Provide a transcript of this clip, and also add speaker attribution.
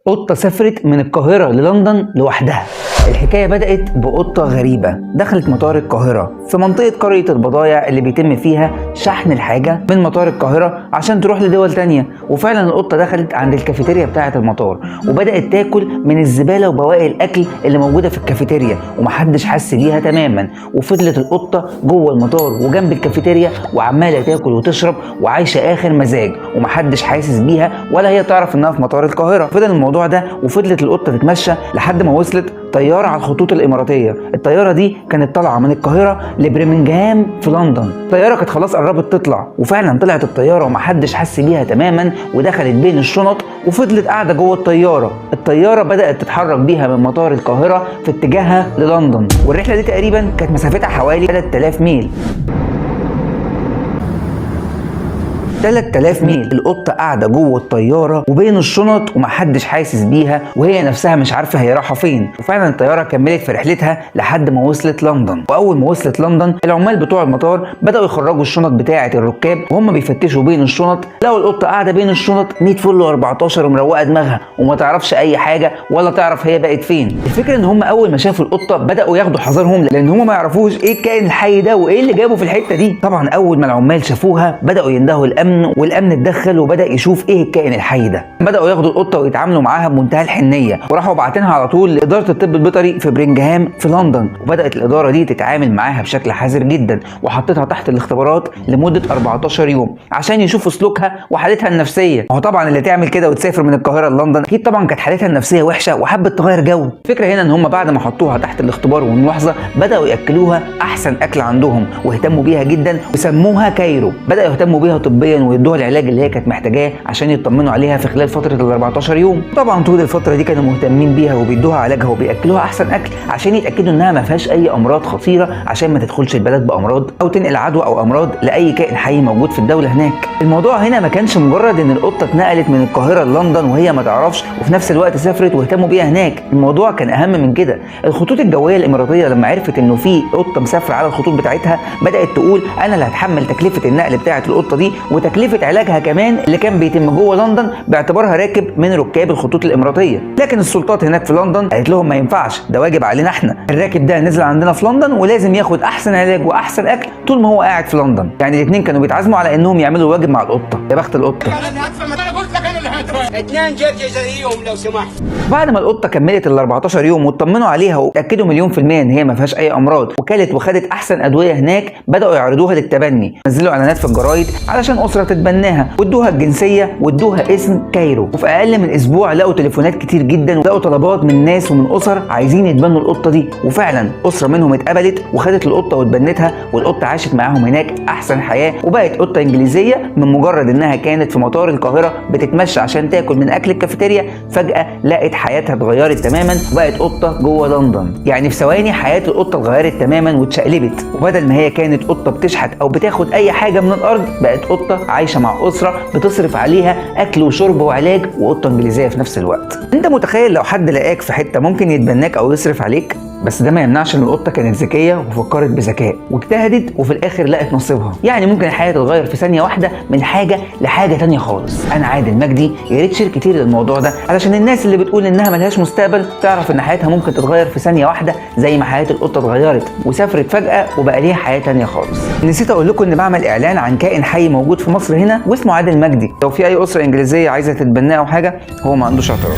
Speaker 1: قطة سافرت من القاهرة للندن لوحدها. الحكاية بدأت بقطة غريبة دخلت مطار القاهرة في منطقة قرية البضايع اللي بيتم فيها شحن الحاجة من مطار القاهرة عشان تروح لدول تانية. وفعلا القطة دخلت عند الكافيتيريا بتاعة المطار وبدأت تاكل من الزبالة وبواقي الأكل اللي موجودة في الكافيتيريا ومحدش حس بيها تماما. وفضلت القطة جوه المطار وجنب الكافيتيريا وعمالة تاكل وتشرب وعايشة آخر مزاج ومحدش حاسس بيها ولا هي تعرف إنها في مطار القاهرة. فضل الموضوع ده وفضلت القطة تتمشى لحد ما وصلت طيارة على الخطوط الإماراتية. الطيارة دي كانت طالعة من القاهرة لبرمنجهام في لندن. الطيارة كانت خلاص قربت تطلع وفعلا طلعت الطيارة ومحدش حس بيها تماما ودخلت بين الشنط وفضلت قاعدة جوه الطيارة. الطيارة بدأت تتحرك بيها من مطار القاهرة في اتجاهها للندن، والرحلة دي تقريبا كانت مسافتها حوالي 3000 ميل. 3000 ميل. القطة قاعدة جوه الطيارة وبين الشنط ومحدش حاسس بيها وهي نفسها مش عارفة هي رايحة فين. وفعلا الطيارة كملت في رحلتها لحد ما وصلت لندن. وأول ما وصلت لندن العمال بتوع المطار بدأوا يخرجوا الشنط بتاعة الركاب وهم بيفتشوا بين الشنط لقوا القطة قاعدة بين الشنط 100 فل و14 ومروقة دماغها وما تعرفش أي حاجة ولا تعرف هي بقت فين. الفكرة إن هم أول ما شافوا القطة بدأوا ياخدوا حذرهم لأن هم ما يعرفوش إيه الكائن الحي ده وإيه اللي جابه في الحتة دي. طبعا أول ما العمال شافوها بدأوا يندهوا الأمن والامن اتدخل وبدا يشوف ايه الكائن الحي ده. بداوا ياخدوا القطه ويتعاملوا معاها بمنتهى الحنيه وراحوا باعتينها على طول لاداره الطب البيطري في برمنجهام في لندن. وبدات الاداره دي تتعامل معاها بشكل حذر جدا وحطتها تحت الاختبارات لمده 14 يوم عشان يشوفوا سلوكها وحالتها النفسيه. هو طبعا اللي تعمل كده وتسافر من القاهره لندن اكيد طبعا كانت حالتها النفسيه وحشه وحبت تغير جو. الفكره هنا ان هم بعد ما حطوها تحت الاختبار والملاحظه بداوا ياكلوها احسن اكل عندهم واهتموا بيها جدا وسموها كايرو. بداوا يهتموا بيها طبيا ويدوها العلاج اللي هي كانت محتاجاه عشان يطمنوا عليها في خلال فتره ال 14 يوم. طبعا طول الفتره دي كانوا مهتمين بيها وبيدوها علاجها وبياكلوها احسن اكل عشان يتاكدوا انها ما فيهاش اي امراض خطيره عشان ما تدخلش البلد بامراض او تنقل عدوى او امراض لاي كائن حي موجود في الدوله هناك. الموضوع هنا ما كانش مجرد ان القطه اتنقلت من القاهره للندن وهي ما تعرفش وفي نفس الوقت سافرت واهتموا بيها هناك. الموضوع كان اهم من كده. الخطوط الجويه الاماراتيه لما عرفت انه في قطه مسافره على الخطوط بتاعتها بدات تقول انا اللي هتحمل تكلفه النقل بتاعه القطه دي وتكلفه علاجها كمان اللي كان بيتم جوه لندن باعتبارها راكب من ركاب الخطوط الاماراتيه. لكن السلطات هناك في لندن قالت لهم ما ينفعش، ده واجب علينا احنا. الراكب ده نزل عندنا في لندن ولازم ياخد احسن علاج واحسن اكل طول ما هو قاعد في لندن. يعني الاثنين كانوا بيتعازموا على انهم يعملوا الواجب مع القطه. يا بخت القطه.
Speaker 2: انا قلت لك انا اللي هدفع 2 جرجة زيهم لو سمحت.
Speaker 1: بعد ما القطه كملت ال 14 يوم واطمنوا عليها واتاكدوا مليون في الميه ان هي ما فيهاش اي امراض وكلت وخدت احسن ادويه هناك بداوا يعرضوها للتبني. نزلوا اعلانات في الجرايد علشان اسره تتبناها وادوها الجنسيه وادوها اسم كايرو. وفي اقل من اسبوع لقوا تليفونات كتير جدا ولقوا طلبات من ناس ومن اسر عايزين يتبنوا القطه دي. وفعلا اسره منهم اتقبلت وخدت القطه واتبنتها والقطه عاشت معاهم هناك احسن حياه وبقت قطه انجليزيه. من مجرد انها كانت في مطار القاهره بتتمشى عشان تاكل من اكل الكافيتيريا فجاه لقت حياتها اتغيرت تماما وبقت قطه جوه لندن. يعني في ثواني حياه القطه اتغيرت تماما واتشقلبت وبدل ما هي كانت قطه بتشحت او بتاخد اي حاجه من الارض بقت قطه عايشه مع اسره بتصرف عليها اكل وشرب وعلاج وقطه انجليزيه في نفس الوقت. انت متخيل لو حد لقاك في حته ممكن يتبناك او يصرف عليك؟ بس ده ما يمنعش ان القطه كانت ذكيه وفكرت بذكاء واجتهدت وفي الاخر لقت نصيبها. يعني ممكن الحياه تتغير في ثانيه واحده من حاجه لحاجه ثانيه خالص. انا عادل مجدي، يا ريت تشير كتير للموضوع ده علشان الناس اللي بتقول انها ملهاش مستقبل تعرف ان حياتها ممكن تتغير في ثانيه واحده زي ما حياه القطه اتغيرت وسافرت فجاه وبقى ليها حياه ثانيه خالص. نسيت اقول لكم ان بعمل اعلان عن كائن حي موجود في مصر هنا واسمه عادل مجدي. لو في اي اسره انجليزيه عايزه تتبناه او حاجه هو ما عندوش اعتراض.